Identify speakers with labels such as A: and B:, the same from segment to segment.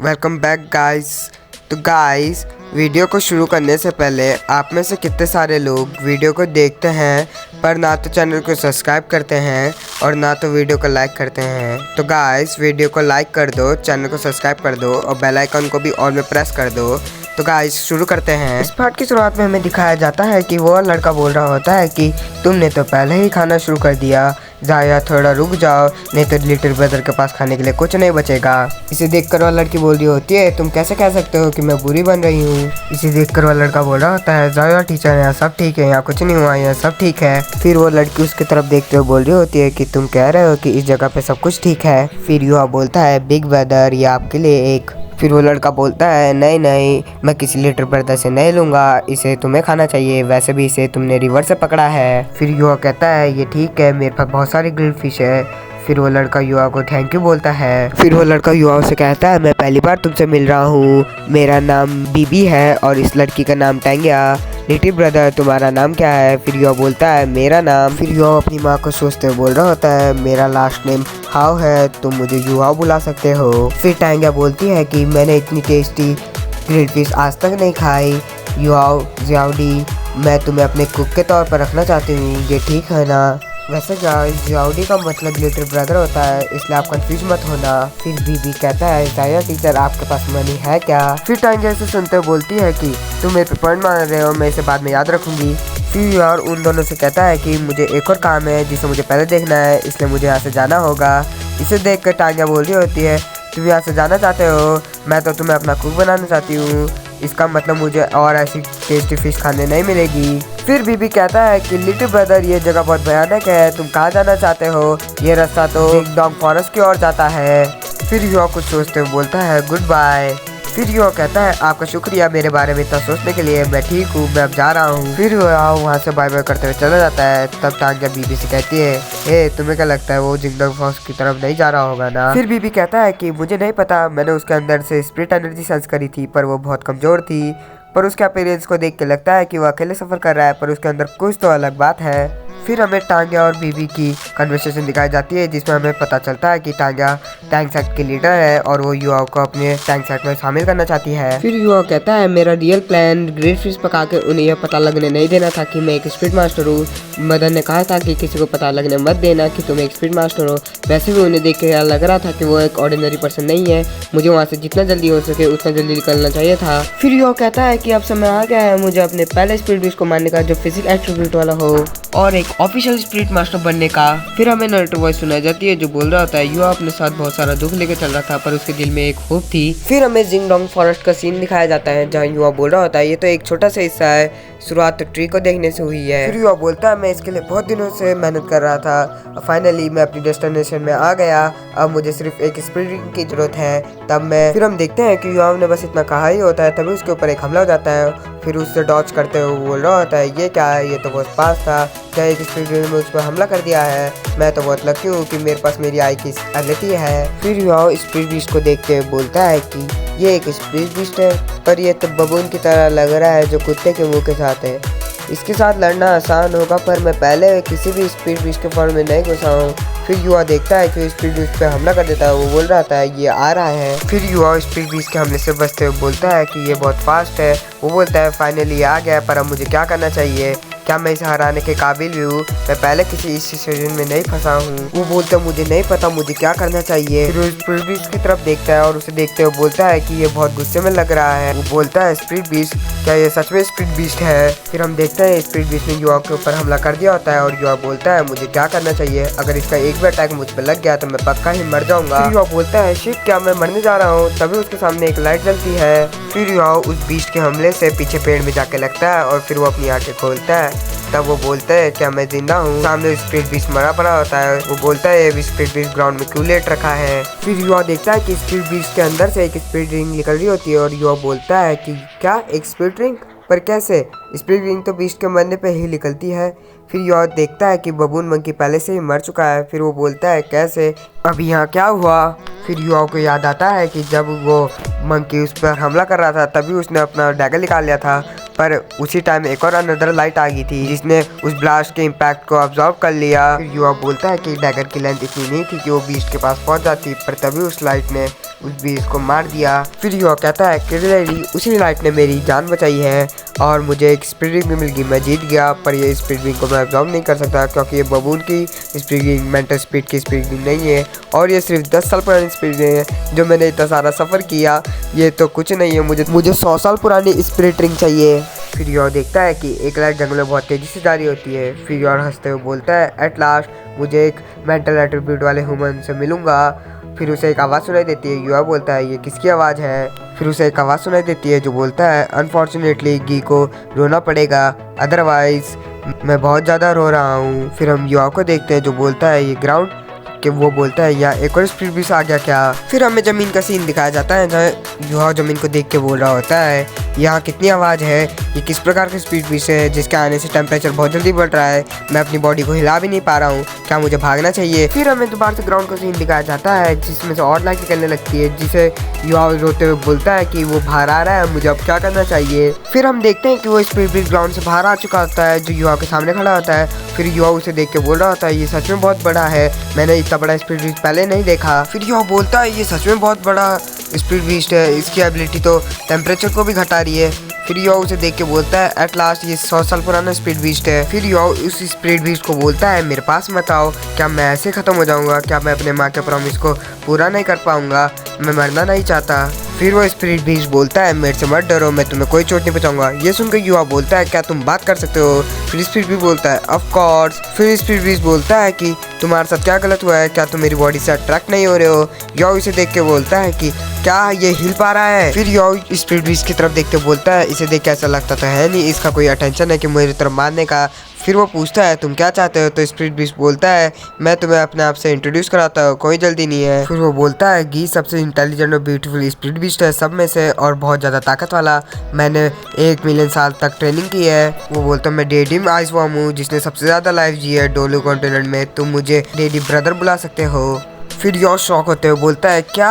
A: Welcome back guys. तो guys, video को शुरू करने से पहले आप में से कितने सारे लोग वीडियो को देखते हैं पर ना तो चैनल को सब्सक्राइब करते हैं और ना तो वीडियो को लाइक करते हैं। तो गाइस, वीडियो को लाइक कर दो, चैनल को सब्सक्राइब कर दो और बेल आइकन को भी ऑल में प्रेस कर दो। तो गाइस, शुरू करते हैं। इस पार्ट की शुरुआत में हमें दिखाया जाता है कि वो लड़का बोल रहा होता है कि तुमने तो पहले ही खाना शुरू कर दिया, जाया थोड़ा रुक जाओ, नहीं तो लिटिल ब्रदर के पास खाने के लिए कुछ नहीं बचेगा। इसे देखकर वह लड़की बोल रही होती है, तुम कैसे कह सकते हो कि मैं बुरी बन रही हूँ। इसे देखकर वह लड़का बोल रहा होता है, जाया टीचर, यहाँ सब ठीक है, यहाँ कुछ नहीं हुआ, यहाँ सब ठीक है। फिर वो लड़की उसकी तरफ देखते हुए बोल रही होती है कि तुम कह रहे हो कि इस जगह पे सब कुछ ठीक है। फिर युवा बोलता है, बिग ब्रदर ये आपके लिए एक। फिर वो लड़का बोलता है, नहीं नहीं, मैं किसी लिटिल ब्रदर से नहीं लूँगा, इसे तुम्हें खाना चाहिए, वैसे भी इसे तुमने रिवर से पकड़ा है। फिर युवा कहता है, ये ठीक है, मेरे पास बहुत सारी ग्रिल्ड फिश है। फिर वो लड़का युवा को थैंक यू बोलता है। फिर वो लड़का युवा से कहता है, मैं पहली बार तुमसे मिल रहा हूँ, मेरा नाम बीबी है और इस लड़की का नाम टैंगिया। लिटिल ब्रदर तुम्हारा नाम क्या है? फिर युवा बोलता है, मेरा नाम। फिर युवा अपनी माँ को सोचते हुए बोल रहा होता है, मेरा लास्ट नेम हाउ है, तुम मुझे युवा बुला सकते हो। फिर टैंगिया बोलती है कि मैंने इतनी टेस्टी ग्रिल्ड फिश आज तक नहीं खाई। युवा जियाओडी, मैं तुम्हें अपने कुक के तौर पर रखना चाहती हूँ, ये ठीक है ना? वैसे गाइस, जियाओडी का मतलब लिटिल ब्रदर होता है, इसलिए आप कंफ्यूज मत होना। फिर बीबी कहता है, जाया टीचर आपके पास मनी है क्या? फिर टैंगिया से सुनते हुए बोलती है कि तुम मेरे पे पॉइंट मार रहे हो, मैं इसे बाद में याद रखूंगी। फिर यार उन दोनों से कहता है कि मुझे एक और काम है जिसे मुझे पहले देखना है, इसलिए मुझे यहाँ से जाना होगा। इसे देख कर टैंगिया बोल रही होती है, तुम यहाँ से जाना चाहते हो? मैं तो तुम्हें अपना कुक बनाना चाहती हूँ, इसका मतलब मुझे और ऐसी टेस्टी फिश खाने नहीं मिलेगी। फिर बीबी कहता है कि लिटिल ब्रदर ये जगह बहुत भयानक है, तुम कहाँ जाना चाहते हो? ये रास्ता तो डॉग फॉरेस्ट की ओर जाता है। फिर युवा कुछ सोचते हुए बोलता है, गुड बाय। फिर युवा कहता है, आपका शुक्रिया मेरे बारे में इतना सोचने के लिए, मैं ठीक हूँ, मैं अब जा रहा हूँ। फिर युवा वहाँ से बाय बाय करते हुए चला जाता है। तब टैंगिया बीबी से कहती है, हे तुम्हें क्या लगता है वो जिंगडम फॉरेस्ट की तरफ नहीं जा रहा होगा ना? फिर बीबी कहता है कि मुझे नहीं पता, मैंने उसके अंदर से स्पिरिट एनर्जी सेंस करी थी पर वो बहुत कमजोर थी, पर उसके अपीयरेंस को देख के लगता है कि वो अकेले सफर कर रहा है, पर उसके अंदर कुछ तो अलग बात है। फिर हमें टैंगिया और बीबी की कन्वर्सेशन दिखाई जाती है जिसमें हमें पता चलता है कि टैंगिया टैंक सेट की लीडर है और वो युवा को अपने टैंक सेट में शामिल करना चाहती है। फिर युवा कहता है, मेरा रियल प्लान ग्रेट फिश पका के उन्हें यह पता लगने नहीं देना था कि मैं एक स्पीड मास्टर हूँ। मदर ने कहा था कि किसी को पता लगने मत देना कि तुम एक स्पीड मास्टर हो। वैसे भी उन्हें देख के लग रहा था कि वो एक ऑर्डिनरी पर्सन नहीं है, मुझे वहाँ से जितना जल्दी हो सके उतना जल्दी निकलना चाहिए था। फिर युवा कहता है कि अब समय आ गया है मुझे अपने पहले स्पीड फिश को मारने का जो फिजिकल एट्रीब्यूट वाला हो और एक ऑफिशियल स्पिरिट मास्टर बनने का। फिर हमें नारुतो वॉइस सुनाई जाती है जो बोल रहा होता है, युवा अपने साथ बहुत सारा दुख लेकर चल रहा था पर उसके दिल में एक होप थी। फिर हमें जिंगडोंग फॉरेस्ट का सीन दिखाया जाता है जहाँ युवा बोल रहा होता है, ये तो एक छोटा सा हिस्सा है, शुरुआत तो ट्री को देखने से हुई है। फिर युवा बोलता है, मैं इसके लिए बहुत दिनों से मेहनत कर रहा था, फाइनली मैं अपनी डेस्टिनेशन में आ गया, अब मुझे सिर्फ एक स्पिरिट की जरूरत है। फिर हम देखते हैं कि युवा ने बस इतना कहा ही होता है, तभी उसके ऊपर एक हमला हो जाता है। फिर उससे डॉच करते हुए बोल रहा होता है, ये क्या है, ये तो बहुत पास था, क्या एक स्पीड में उस पर हमला कर दिया है? मैं तो बहुत लकी हूँ कि मेरे पास मेरी आई की एबिलिटी है। फिर युवा स्पीड बीस्ट को देखते हुए बोलता है कि ये एक स्पीड बीस्ट है, पर ये तो बबून की तरह लग रहा है जो कुत्ते के मुंह के साथ है, इसके साथ लड़ना आसान होगा, पर मैं पहले किसी भी स्पीड बीस्ट के फॉर्म में नहीं घुसा हूँ। फिर युवा देखता है कि स्पीड बीस्ट पे हमला कर देता है, वो बोल रहा था ये आ रहा है। फिर युवा स्पीड बीस्ट के हमले से बचते हुए बोलता है कि ये बहुत फास्ट है। वो बोलता है, फाइनली आ गया, पर अब मुझे क्या करना चाहिए? क्या मैं इसे हराने के काबिल भी हूँ? मैं पहले किसी इस सिचुएशन में नहीं फंसा हूँ। वो बोलता है, मुझे नहीं पता मुझे क्या करना चाहिए। फिर वो स्पीड बीस्ट की तरफ देखता है और उसे देखते हुए बोलता है कि ये बहुत गुस्से में लग रहा है। वो बोलता है, स्पीड बीस्ट, क्या ये सच में स्पीड बीस्ट है? फिर हम देखते हैं स्पीड बीस्ट ने युवा के ऊपर हमला कर दिया होता है और युवा बोलता है, मुझे क्या करना चाहिए? अगर इसका एक भी अटैक मुझ पर लग गया तो मैं पक्का ही मर जाऊंगा। फिर युवा बोलता है, शिट, क्या मैं मरने जा रहा हूँ? तभी उसके सामने एक लाइट जलती है। फिर युवा उस बीस्ट के हमले से पीछे पेड़ में जाके लगता है और फिर वो अपनी आंखें खोलता है। तब वो बोलता है, क्या मैं जिंदा हूँ? सामने स्पीड बीस्ट मरा पड़ा होता है। वो बोलता है, ये स्पीड बीस्ट ग्राउंड में क्यों लेट रखा है? फिर युवा देखता है कि स्पीड बीस्ट के अंदर से एक स्पीड रिंग निकल रही होती है और युवा बोलता है कि क्या एक स्पीड रिंग, पर कैसे? स्पीड रिंग तो बीस्ट के मरने पे ही निकलती है। फिर युवा देखता है कि बबून मंकी पहले से ही मर चुका है। फिर वो बोलता है, कैसे? अब यहाँ क्या हुआ? फिर युवा को याद आता है कि जब वो मंकी उस पर हमला कर रहा था तभी उसने अपना डैगर निकाल लिया था, पर उसी टाइम एक और अनदर लाइट आ गई थी जिसने उस ब्लास्ट के इम्पैक्ट को अब्जॉर्ब कर लिया। फिर युवा बोलता है कि डैगर की लेंथ इतनी नहीं थी कि वो बीस्ट के पास पहुंच जाती, पर तभी उस लाइट ने उस बीस्ट को मार दिया। फिर युवा कहता है कि रियली उसी लाइट ने मेरी जान बचाई है और मुझे एक स्पीड रिंग भी मिल गई, मैं जीत गया। पर ये स्पीड रिंग को मैं एब्जॉर्ब नहीं कर सकता क्योंकि ये बबून की स्पीड रिंग मेंटल स्पीड की स्पीड रिंग नहीं है और ये सिर्फ 10 साल पुरानी स्पीड रिंग है। जो मैंने इतना सारा सफ़र किया ये तो कुछ नहीं है, मुझे 100 साल पुरानी स्पिरिट रिंग चाहिए। फिर योर देखता है कि एक लाइट जंगल में बहुत तेज़ी से जा रही होती है। फिर योर हंसते हुए बोलता है एट लास्ट मुझे एक मेंटल एट्रीब्यूट वाले ह्यूमन से मिलूंगा। फिर उसे एक आवाज़ सुनाई देती है। युवा बोलता है ये किसकी आवाज़ है। फिर उसे एक आवाज़ सुनाई देती है जो बोलता है अनफॉर्चुनेटली गी को रोना पड़ेगा, अदरवाइज मैं बहुत ज़्यादा रो रहा हूँ। फिर हम युवा को देखते हैं जो बोलता है ये ग्राउंड कि वो बोलता है या एक और स्पीड बीस्ट आ गया क्या। फिर हमें ज़मीन का सीन दिखाया जाता है जहाँ युवा ज़मीन को देख के बोल रहा होता है यहाँ कितनी आवाज़ है, ये किस प्रकार की स्पीड बीस्ट है जिसके आने से टेम्परेचर बहुत जल्दी बढ़ रहा है, मैं अपनी बॉडी को हिला भी नहीं पा रहा हूँ, क्या मुझे भागना चाहिए। फिर हमें दोबारा से ग्राउंड का सीन दिखाया जाता है जिसमें से और लाइट निकलने लगती है जिसे युवा रोते हुए बोलता है कि वो बाहर आ रहा है, मुझे अब क्या करना चाहिए। फिर हम देखते हैं कि वो स्पीड बीस्ट ग्राउंड से बाहर आ चुका होता है जो युवा के सामने खड़ा होता है। फिर युवा उसे देख के बोल रहा होता है ये सच में बहुत बड़ा है, मैंने इतना बड़ा स्पीड बीस्ट पहले नहीं देखा। फिर युवा बोलता है ये सच में बहुत बड़ा स्पीड बीस्ट है, इसकी एबिलिटी तो टेम्परेचर को भी घटा रही है। फिर युवा उसे देख के बोलता है एट लास्ट ये 100 साल पुराना स्पीड बीस्ट है। फिर युवा उस स्पीड बीस्ट को बोलता है मेरे पास मत आओ, क्या मैं ऐसे ख़त्म हो जाऊंगा, क्या मैं अपने माँ के प्रॉमिस को पूरा नहीं कर पाऊंगा, मैं मरना नहीं चाहता। फिर वो स्पिरिट बीस्ट बोलता है मेरे से मत डरो, मैं तुम्हें कोई चोट नहीं पहुंचाऊंगा। ये सुनकर युवा बोलता है क्या तुम बात कर सकते हो। फिर स्पिरिट बीस्ट बोलता है ऑफ कोर्स। फिर स्पिरिट बीस्ट बोलता है कि तुम्हारे साथ क्या गलत हुआ है, क्या तुम मेरी बॉडी से अट्रैक्ट नहीं हो रहे हो। युवा इसे देख के बोलता है कि क्या ये हिल पा रहा है। फिर युवा स्पिरिट बीस्ट की तरफ देख के बोलता है इसे देख के ऐसा लगता तो है नहीं इसका कोई अटेंशन है कि मेरी तरफ मारने का। फिर वो पूछता है तुम क्या चाहते हो, तो स्पिरिट बीस्ट बोलता है मैं तुम्हें अपने आप से इंट्रोड्यूस कराता हूँ, कोई जल्दी नहीं है। फिर वो बोलता है गी सबसे इंटेलिजेंट और ब्यूटीफुल स्पिरिट बीस्ट है सब में से और बहुत ज़्यादा ताकत वाला, मैंने 1 मिलियन साल तक ट्रेनिंग की है। वो बोलता है मैं डेडी आइस वॉर्म हूँ जिसने सबसे ज़्यादा लाइफ जी है डोलू कॉन्टिनेंट में, तुम मुझे डेडी ब्रदर बुला सकते हो। फिर यॉ शॉक होते हुए बोलता है क्या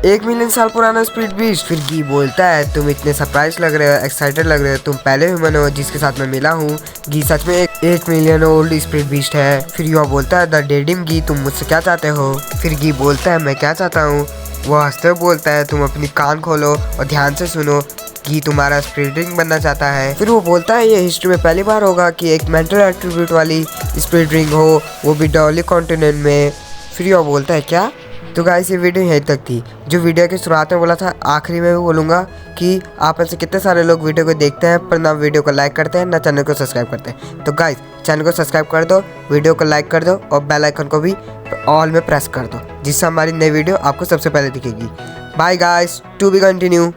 A: 1 मिलियन साल पुराना स्पिरिट बीस्ट। फिर गी बोलता है तुम इतने सरप्राइज लग रहे हो, एक्साइटेड लग रहे हो, तुम पहले ह्यूमन हो जिसके साथ मैं मिला हूँ। गी सच में 1 मिलियन ओल्ड स्पिरिट बीस्ट है। फिर यॉ बोलता है द डेडिम गी तुम मुझसे क्या चाहते हो। फिर गी बोलता है मैं क्या चाहता हूँ। वो हंसते हुए बोलता है तुम अपनी कान खोलो और ध्यान से सुनो, गी तुम्हारा स्पिरिट रिंग बनना चाहता है। फिर वो बोलता है ये हिस्ट्री में पहली बार होगा कि एक मेंटल एट्रीब्यूट वाली स्पिरिट रिंग हो, वो भी डॉली कॉन्टिनेंट में। फिर वो बोलता है क्या। तो गाइस ये वीडियो यहीं तक थी। जो वीडियो की शुरुआत में बोला था आखिरी में भी बोलूँगा कि आप में से कितने सारे लोग वीडियो को देखते हैं पर ना वीडियो को लाइक करते हैं ना चैनल को सब्सक्राइब करते हैं। तो गाइस चैनल को सब्सक्राइब कर दो, वीडियो को लाइक कर दो और बेल आइकन को भी ऑल में प्रेस कर दो जिससे हमारी नई वीडियो आपको सबसे पहले दिखेगी। Bye guys, to be continue.